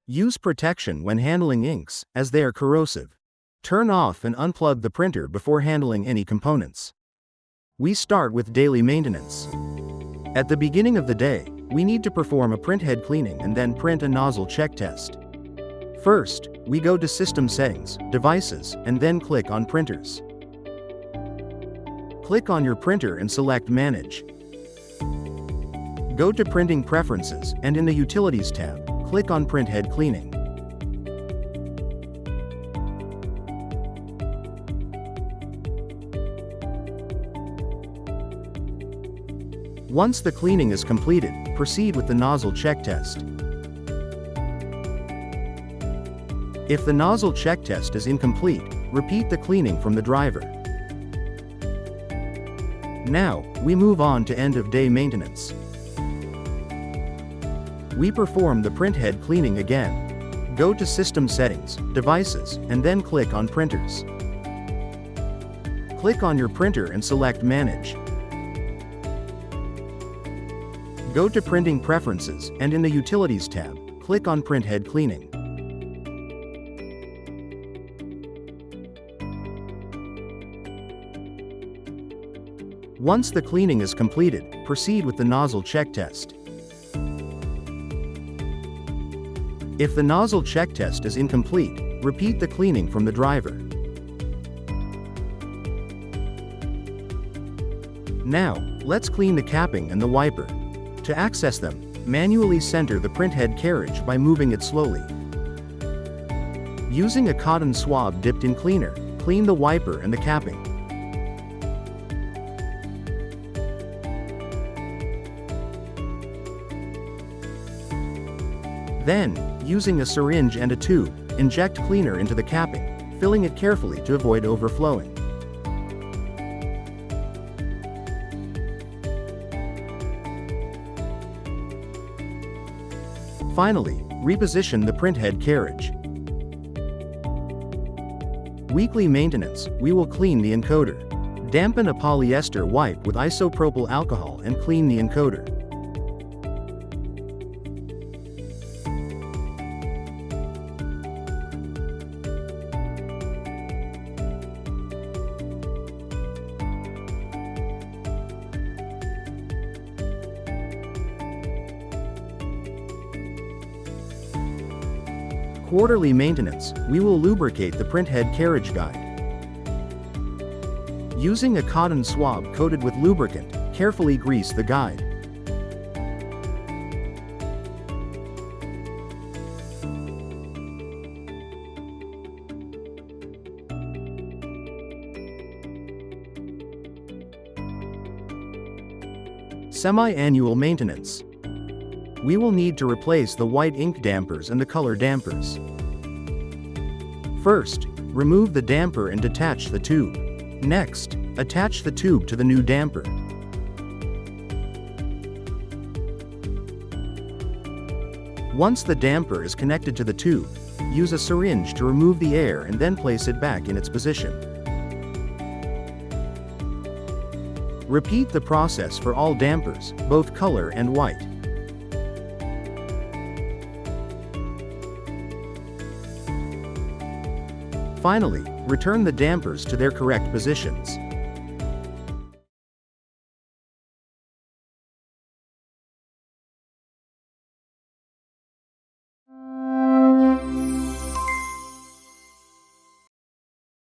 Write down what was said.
Use protection when handling inks, as they are corrosive. Turn off and unplug the printer before handling any components. We start with daily maintenance. At the beginning of the day, we need to perform a printhead cleaning and then print a nozzle check test. First, we go to System Settings, Devices, and then click on Printers. Click on your printer and select Manage. Go to Printing Preferences, and in the Utilities tab, click on Printhead Cleaning. Once the cleaning is completed, proceed with the nozzle check test. If the nozzle check test is incomplete, repeat the cleaning from the driver. Now, we move on to end-of-day maintenance. We perform the printhead cleaning again. Go to System Settings, Devices, and then click on Printers. Click on your printer and select Manage. Go to Printing Preferences, and in the Utilities tab, click on Printhead Cleaning. Once the cleaning is completed, proceed with the nozzle check test. If the nozzle check test is incomplete, repeat the cleaning from the driver. Now, let's clean the capping and the wiper. To access them, manually center the printhead carriage by moving it slowly. Using a cotton swab dipped in cleaner, clean the wiper and the capping. Then, using a syringe and a tube, inject cleaner into the capping, filling it carefully to avoid overflowing. Finally, reposition the printhead carriage. Weekly maintenance, we will clean the encoder. Dampen a polyester wipe with isopropyl alcohol and clean the encoder. Quarterly maintenance, we will lubricate the printhead carriage guide. Using a cotton swab coated with lubricant, carefully grease the guide. Semi-annual maintenance. We will need to replace the white ink dampers and the color dampers. First, remove the damper and detach the tube. Next, attach the tube to the new damper. Once the damper is connected to the tube, use a syringe to remove the air and then place it back in its position. Repeat the process for all dampers, both color and white. Finally, return the dampers to their correct positions.